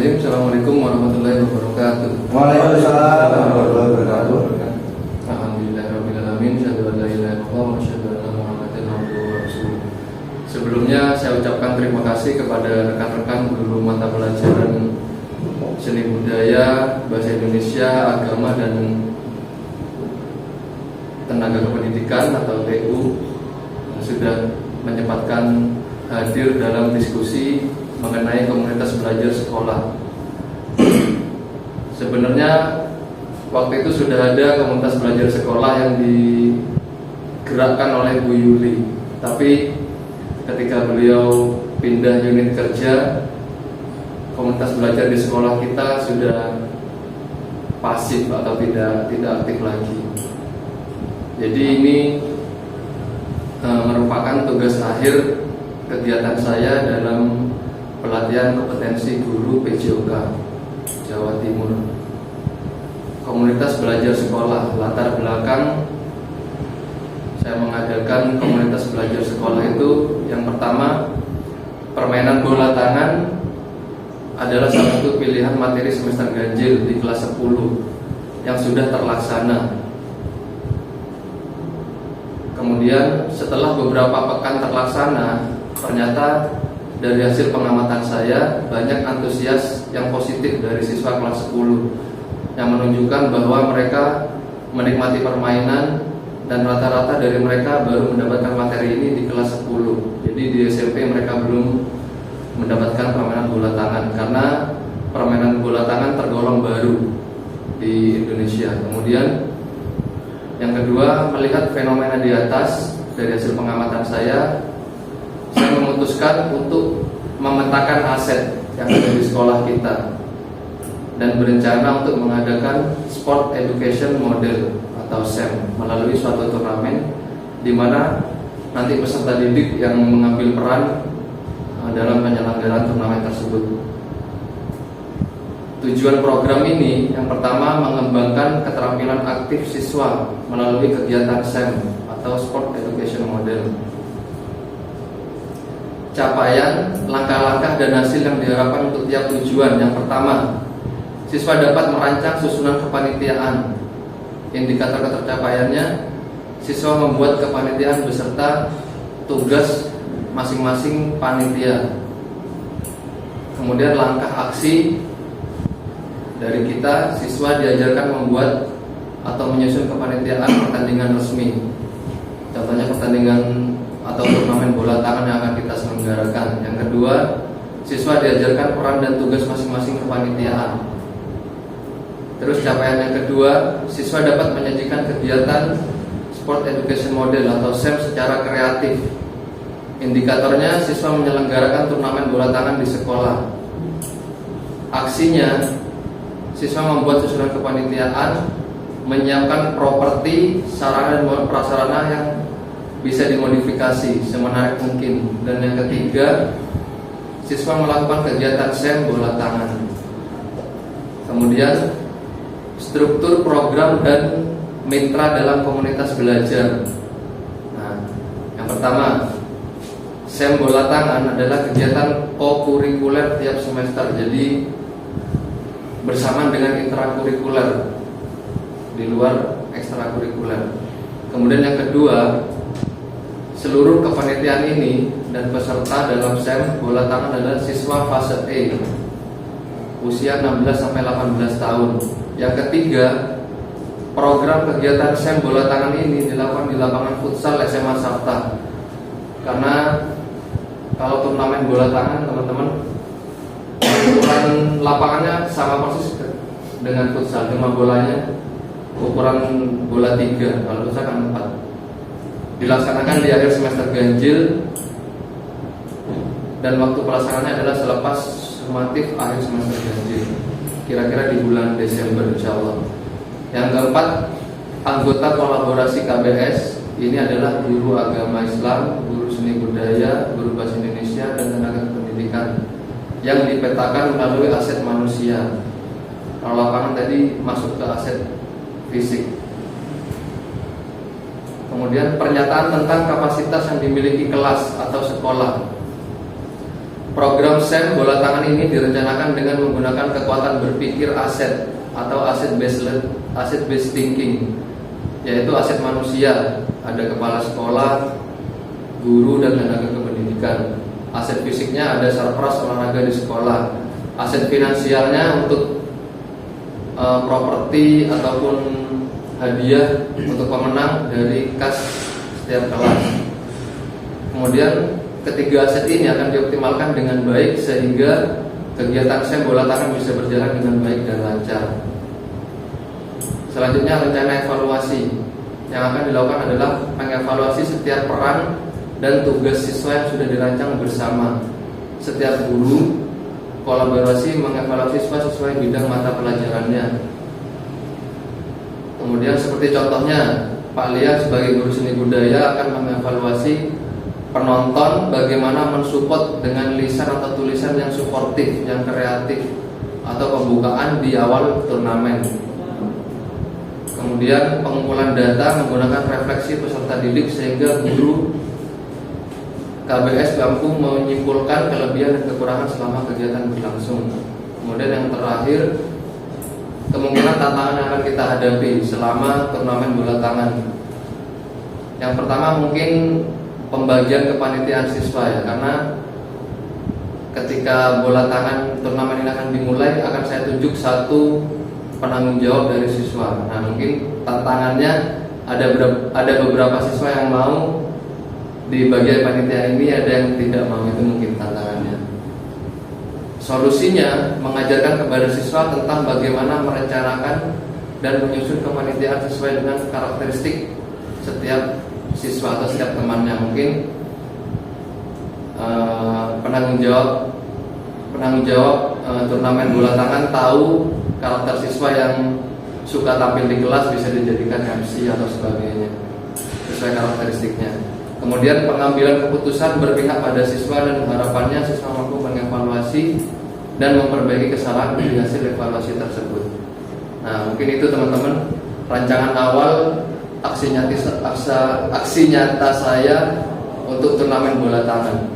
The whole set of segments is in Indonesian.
Bismillahirrahmanirrahim. Assalamualaikum warahmatullahi wabarakatuh. Waalaikumsalam warahmatullahi wabarakatuh. Alhamdulillahirrahmanirrahim. Asyhadu an la ilaha illallah wa asyhadu anna Muhammadan abduhu wa rasuluh. Sebelumnya saya ucapkan terima kasih kepada rekan-rekan guru mata pelajaran seni budaya, bahasa Indonesia, agama dan tenaga kependidikan atau TU yang sudah menyempatkan hadir dalam diskusi mengenai komunitas belajar sekolah. Sebenarnya waktu itu sudah ada komunitas belajar sekolah yang digerakkan oleh Bu Yuli, tapi ketika beliau pindah unit kerja, komunitas belajar di sekolah kita sudah pasif atau tidak aktif lagi. Jadi ini merupakan tugas akhir kegiatan saya dalam pelatihan kompetensi guru PJOK Jawa Timur. Komunitas belajar sekolah, latar belakang saya mengadakan komunitas belajar sekolah itu, yang pertama, permainan bola tangan adalah salah satu pilihan materi semester ganjil di kelas 10 yang sudah terlaksana. Kemudian setelah beberapa pekan terlaksana, ternyata dari hasil pengamatan saya banyak antusias yang positif dari siswa kelas 10 yang menunjukkan bahwa mereka menikmati permainan, dan rata-rata dari mereka baru mendapatkan materi ini di kelas 10. Jadi di SMP mereka belum mendapatkan permainan bola tangan karena permainan bola tangan tergolong baru di Indonesia. Kemudian yang kedua, melihat fenomena di atas dari hasil pengamatan saya memutuskan untuk memetakan aset yang ada di sekolah kita dan berencana untuk mengadakan Sport Education Model atau SEM melalui suatu turnamen di mana nanti peserta didik yang mengambil peran dalam penyelenggaraan turnamen tersebut. Tujuan program ini yang pertama mengembangkan keterampilan aktif siswa melalui kegiatan SEM atau Sport Education Model. Capaian, langkah-langkah dan hasil yang diharapkan untuk tiap tujuan. Yang pertama, siswa dapat merancang susunan kepanitiaan. Indikator ketercapaiannya, siswa membuat kepanitiaan beserta tugas masing-masing panitia. Kemudian langkah aksi dari kita, siswa diajarkan membuat atau menyusun kepanitiaan pertandingan resmi. Contohnya pertandingan atau turnamen bola tangan yang akan kita selenggarakan. Yang kedua, siswa diajarkan peran dan tugas masing-masing kepanitiaan. Terus capaian yang kedua, siswa dapat menyajikan kegiatan Sport Education Model atau SEM secara kreatif. Indikatornya, siswa menyelenggarakan turnamen bola tangan di sekolah. Aksinya, siswa membuat susunan kepanitiaan, menyiapkan properti, sarana dan prasarana yang bisa dimodifikasi semenarik mungkin. Dan yang ketiga, siswa melakukan kegiatan SEM bola tangan. Kemudian struktur program dan mitra dalam komunitas belajar. Nah, yang pertama, SEM bola tangan adalah kegiatan co-kurikuler tiap semester. Jadi bersamaan dengan intrakurikuler di luar ekstrakurikuler. Kemudian yang kedua, seluruh kepanitiaan ini dan peserta dalam SEM bola tangan adalah siswa fase E, usia 16-18 tahun. Yang ketiga, program kegiatan SEM bola tangan ini dilakukan di lapangan futsal SMA Sabta. Karena kalau turnamen bola tangan, teman-teman, ukuran lapangannya sama persis dengan futsal, cuma bolanya ukuran bola 3, kalau futsal kan 4. Dilaksanakan di akhir semester ganjil dan waktu pelaksanaannya adalah selepas sumatif akhir semester ganjil, kira-kira di bulan Desember insyaallah. Yang keempat, anggota kolaborasi KBS ini adalah guru agama Islam, guru seni budaya, guru bahasa Indonesia dan tenaga pendidikan yang dipetakan melalui aset manusia. Kalau lapangan tadi masuk ke aset fisik. Kemudian pernyataan tentang kapasitas yang dimiliki kelas atau sekolah. Program SEM bola tangan ini direncanakan dengan menggunakan kekuatan berpikir aset atau asset based thinking, yaitu aset manusia, ada kepala sekolah, guru dan tenaga kependidikan. Aset fisiknya ada sarpras olahraga di sekolah. Aset finansialnya untuk properti ataupun hadiah untuk pemenang dari kas setiap kelas. Kemudian ketiga aset ini akan dioptimalkan dengan baik sehingga kegiatan SEM bola tangan bisa berjalan dengan baik dan lancar. Selanjutnya rencana evaluasi. Yang akan dilakukan adalah mengevaluasi setiap peran dan tugas siswa yang sudah dirancang bersama. Setiap guru kolaborasi mengevaluasi siswa sesuai bidang mata pelajarannya. Kemudian seperti contohnya, Pak Lian sebagai guru seni budaya akan mengevaluasi penonton bagaimana mensupport dengan lisan atau tulisan yang suportif, yang kreatif, atau pembukaan di awal turnamen. Kemudian pengumpulan data menggunakan refleksi peserta didik sehingga guru KBS mampu menyimpulkan kelebihan dan kekurangan selama kegiatan berlangsung. Kemudian yang terakhir, kemungkinan tantangan yang akan kita hadapi selama turnamen bola tangan. Yang pertama mungkin pembagian kepanitiaan siswa ya, karena ketika bola tangan turnamen ini akan dimulai akan saya tunjuk satu penanggung jawab dari siswa. Nah mungkin tantangannya ada beberapa siswa yang mau di bagian panitia ini, ada yang tidak mau, itu mungkin tantangannya. Solusinya mengajarkan kepada siswa tentang bagaimana merencanakan dan menyusun kepanitiaan sesuai dengan karakteristik setiap siswa atau setiap temannya. Mungkin penanggung jawab turnamen bola tangan tahu karakter siswa yang suka tampil di kelas, bisa dijadikan MC atau sebagainya sesuai karakteristiknya. Kemudian pengambilan keputusan berpihak pada siswa dan harapannya siswa mampu mengevaluasi dan memperbaiki kesalahan dari hasil evaluasi tersebut. Nah mungkin itu teman-teman rancangan awal aksi nyata saya untuk turnamen bola tangan.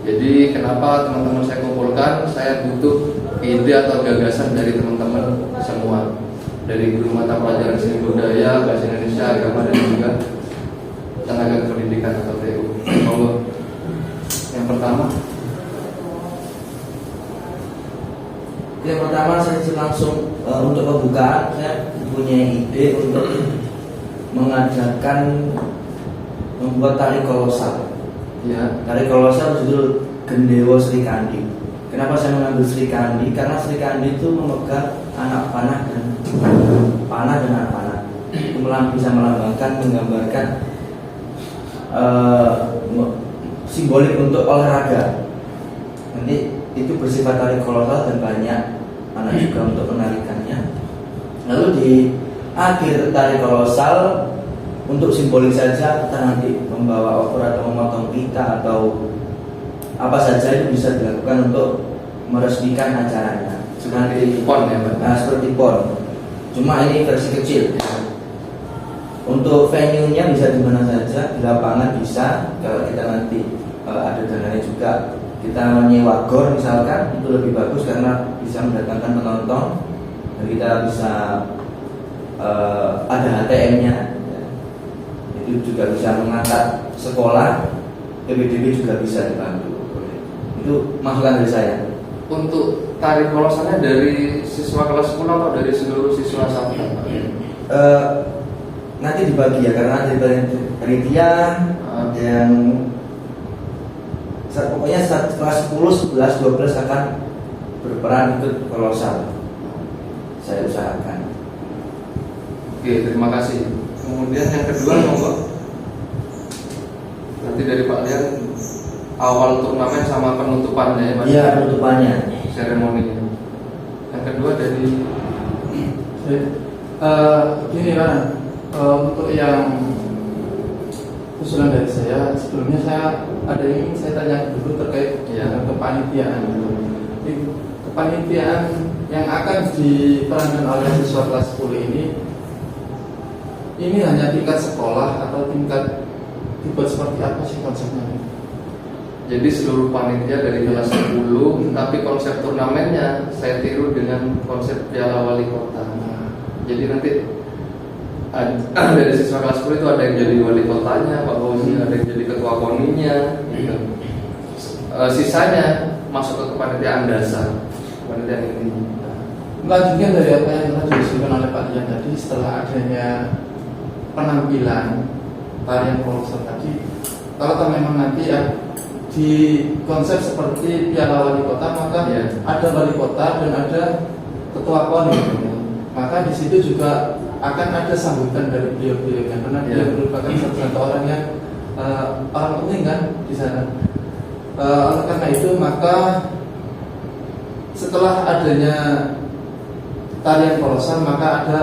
Jadi kenapa teman-teman saya kumpulkan? Saya butuh ide atau gagasan dari teman-teman semua, dari guru mata pelajaran seni budaya, bahasa Indonesia, agama, dan juga tenaga pendidikan atau TU. Yang pertama saya langsung untuk pembukaan, saya punya ide untuk mengadakan membuat tari kolosal. Ya. Tari kolosal berjudul Gendewo Sri Kandi. Kenapa saya mengambil Sri Kandi? Karena Sri Kandi itu memegang anak panah dan anak panah. Itu bisa melambangkan, menggambarkan simbolik untuk olahraga. Nanti itu bersifat tari kolosal dan banyak anak juga untuk menarikannya. Lalu di akhir tari kolosal untuk simbolik saja kita nanti membawa obor atau memotong pita atau apa saja itu bisa dilakukan untuk meresmikan acaranya. Seperti pon ya Pak? Nah, seperti pon. Cuma ini versi kecil. Untuk venue-nya bisa di mana saja, di lapangan bisa. Kalau kita nanti ada dananya juga, kita menyewa gor misalkan, itu lebih bagus karena bisa mendatangkan penonton dan kita bisa ada HTM-nya. Itu juga bisa mengangkat sekolah, PPDB juga bisa dibantu. Itu masukan dari saya. Untuk tari kolosalnya dari siswa kelas 10 atau dari seluruh siswa Sabta? Nanti dibagi ya, karena ada panitia yang pokoknya kelas 10, 11, 12 akan berperan ikut kolosal. Saya usahakan. Oke, terima kasih. Kemudian yang kedua monggo. Nanti dari Pak Lian awal turnamen sama penutupannya ya Pak? Iya, penutupannya. Seremoninya. Yang kedua dari gini Pak. Untuk yang usulan dari saya, sebelumnya saya ada yang ingin saya tanya dulu terkait dengan kepanitiaan. Kepanitiaan yang akan diperankan oleh siswa kelas 10 ini hanya tingkat sekolah atau tingkat dibuat seperti apa sih konsepnya? Jadi seluruh panitia dari kelas 10, tapi konsep turnamennya saya tiru dengan konsep Piala Wali Kota. Jadi nanti dari siswa kelas 10 itu ada yang jadi wali kotanya, Pak Fauzi, ada yang jadi ketua koninya, gitu. Sisanya masuk ke kepanitiaan dasar, kepanitiaan inti. Melanjutkan dari apa yang telah disebutkan oleh Pak Dian tadi, setelah adanya penampilan tarian kolosal tadi, kalau memang nanti ya di konsep seperti Piala Wali Kota, maka ada wali kota dan ada ketua KONI, maka di situ juga akan ada sambutan dari beliau-beliau karena beliau merupakan satu orang yang orang penting kan di sana. Oleh karena itu maka setelah adanya tarian kolosal maka ada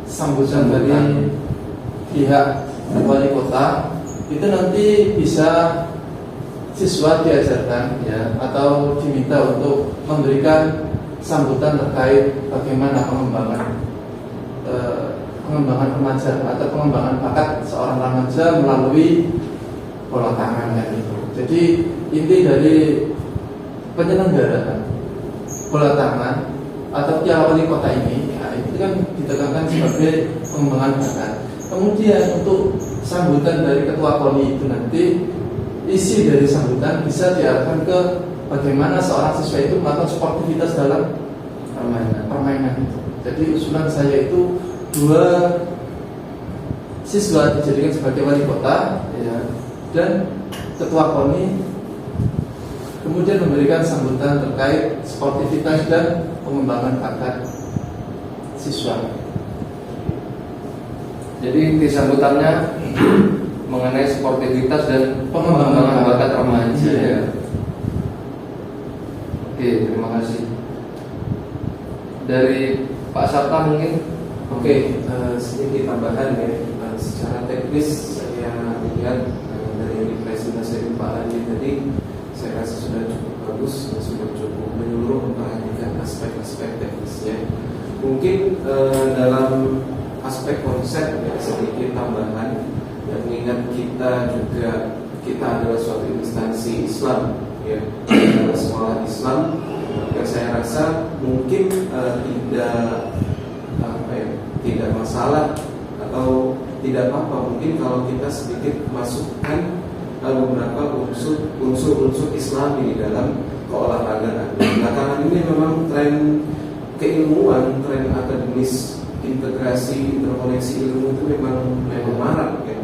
sambutan dari pihak wali kota. Itu nanti bisa siswa diajarkan ya atau diminta untuk memberikan sambutan terkait bagaimana pengembangan remaja atau pengembangan bakat seorang remaja melalui bola tangan kan itu. Jadi inti dari penyelenggaraan bola tangan atau Piala Wali Kota ini ya, itu kan ditekankan sebagai pengembangan bakat. Kemudian untuk sambutan dari ketua KONI itu nanti isi dari sambutan bisa diarahkan ke bagaimana seorang siswa itu melakukan sportivitas dalam permainan itu. Jadi usulan saya itu 2 siswa dijadikan sebagai wali kota ya, dan ketua KONI kemudian memberikan sambutan terkait sportivitas dan pengembangan bakat siswa. Jadi inti sambutannya mengenai sportivitas dan pengembangan bakat remaja ya. Oke, terima kasih. Dari Pak Sabta mungkin. Oke, sedikit tambahan ya. Secara teknis saya lihat dari presentasi Pak Adi tadi, saya rasa sudah cukup bagus dan sudah cukup menyeluruh memperhatikan aspek-aspek teknisnya. Mungkin dalam aspek konsep ya, sedikit tambahan. Dan mengingat kita adalah suatu instansi Islam ya, adalah sekolah Islam, yang saya rasa mungkin tidak masalah atau tidak apa-apa mungkin kalau kita sedikit masukkan beberapa unsur Islami di dalam keolahragaan. Belakangan ini memang tren keilmuan, tren akademis, integrasi, interkoneksi ilmu itu memang marak ya.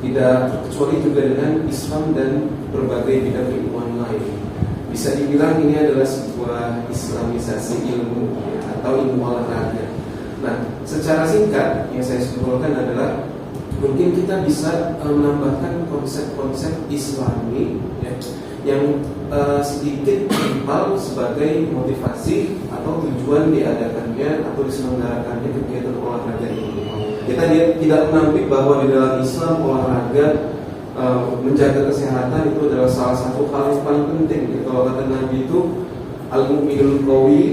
Tidak kecuali juga dengan Islam dan berbagai bidang keilmuan lain. Bisa dibilang ini adalah sebuah Islamisasi ilmu ya, atau ilmu olahraga. Nah, secara singkat yang saya simpulkan adalah mungkin kita bisa menambahkan konsep-konsep Islami ya, yang sedikit kental sebagai motivasi atau tujuan diadakannya atau diselenggarakannya kegiatan olahraga ini. Kita tidak menampik bahwa di dalam Islam olahraga menjaga kesehatan itu adalah salah satu hal yang paling penting. Kalau kata Nabi itu al-mu'minul qawi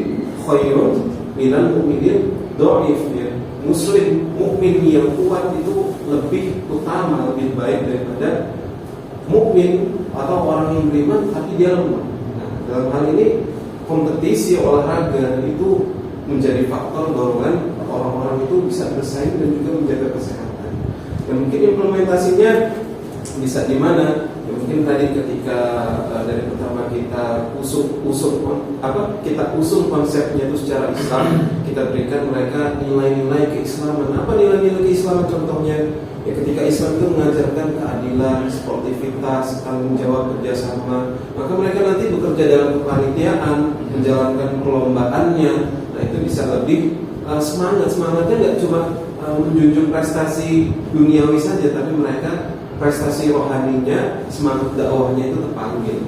khairun minal mu'minin dhaif ya. Muslim mukmin yang kuat itu lebih utama, lebih baik daripada mukmin atau orang yang beriman tapi dia lemah. Nah, dalam hal ini kompetisi olahraga itu menjadi faktor dorongan orang-orang itu bisa bersaing dan juga menjaga kesehatan. Dan mungkin implementasinya bisa di mana? Ya, mungkin tadi ketika dari pertama kita kita usung konsepnya itu secara Islam, kita berikan mereka nilai-nilai keislaman. Apa nilai-nilai keislaman contohnya? Ya, ketika Islam itu mengajarkan keadilan, sportivitas, tanggung jawab, kerjasama, maka mereka nanti bekerja dalam kepanitiaan, menjalankan perlombaannya. Nah, itu bisa lebih semangatnya nggak cuma menjunjung prestasi duniawi saja, tapi mereka prestasi rohaninya, semangat dakwahnya itu terpanggil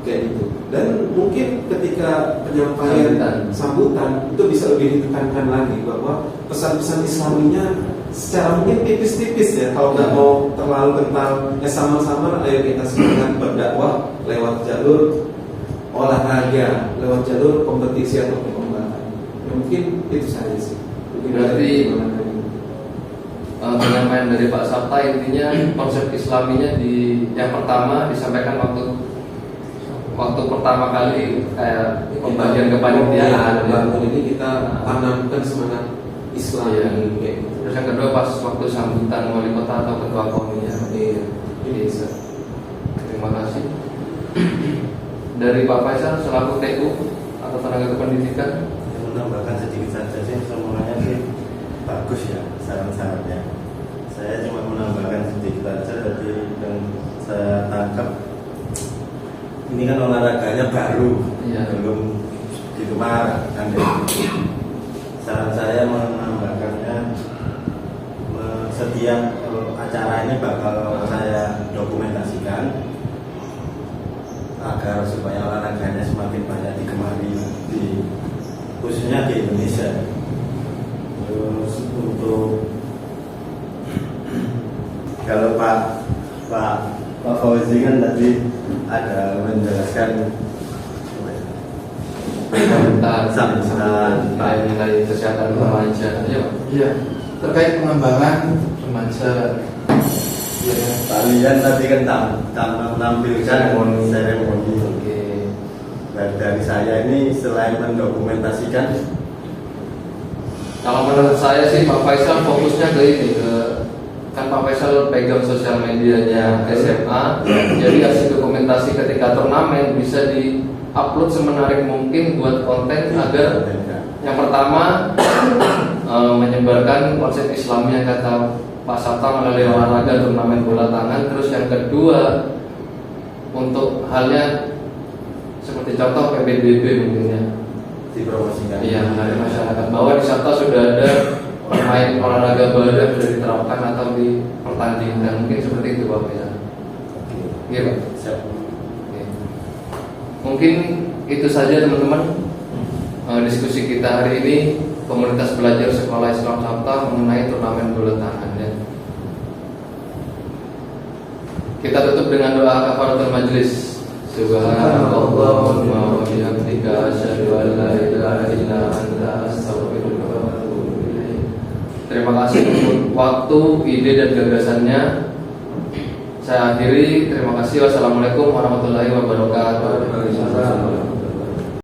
kayak gitu. Dan mungkin ketika penyampaian sambutan itu bisa lebih ditekankan lagi bahwa pesan-pesan Islaminya secara mungkin tipis-tipis ya, kalau nggak mau terlalu kental ya, sama-sama ayo kita semangat berdakwah lewat jalur olahraga, lewat jalur kompetisi atau perlombaan. Ya, mungkin itu saja sih. Mungkin berarti penyampaian dari Pak Sabta intinya konsep Islaminya yang pertama disampaikan waktu waktu pertama kali kayak pembagian kepanitiaan. bangun ini kita tanamkan semangat Islam. Iya. Kayak gitu. Terus yang kedua pas waktu sambutan wali kota atau ketua komnya. Iya. Bisa. Terima kasih. Dari Pak Faisal selaku TU atau tenaga kependidikan. Yang menambahkan sedikit saja sih, semuanya sih bagus ya saran-sarannya. Saya cuma menambahkan sedikit aja tadi yang saya tangkap. Ini kan olahraganya baru, Iya. belum gitu marah kan ya. Saran saya menambahkannya, setiap acara ini bakal saya dokumentasikan agar supaya olahraganya semakin banyak digemari khususnya di Indonesia. Terus untuk kalau Pak Fauzi kan tadi ada menjelaskan sambutan nilai kesehatan remaja. Ayo. Iya, terkait pengembangan remaja. Iya, ya. kalian tadi kan menampilkan seremoni. Oke. Dan dari saya ini selain mendokumentasikan, Kalau menurut saya sih Pak Faisal fokusnya ke ini, kan Pak Faisal pegang sosial medianya SMA, jadi hasil dokumentasi ketika turnamen bisa di-upload semenarik mungkin buat konten agar yang pertama menyebarkan konsep Islamnya kata Pak Sabta melalui olahraga turnamen bola tangan. Terus yang kedua untuk halnya seperti contoh PBBB mungkin ya. dipromosikan. Iya, dari masyarakat bahwa di Sabta sudah ada pemain olahraga baru yang sudah diterapkan atau dipertandingkan, mungkin seperti itu Bapak ya. Iya Pak. Siap. Oke. Mungkin itu saja teman-teman diskusi kita hari ini komunitas belajar sekolah Islam Sabta mengenai turnamen bola tangan ya. Kita tutup dengan doa kafaratul majelis. Subhanallahumma wa bihamdika asyhadu an la ilaha illa anta astaghfiruka wa atubu ilaik. Terima kasih untuk waktu, ide dan gagasannya. Saya akhiri. Terima kasih. Wassalamualaikum warahmatullahi wabarakatuh.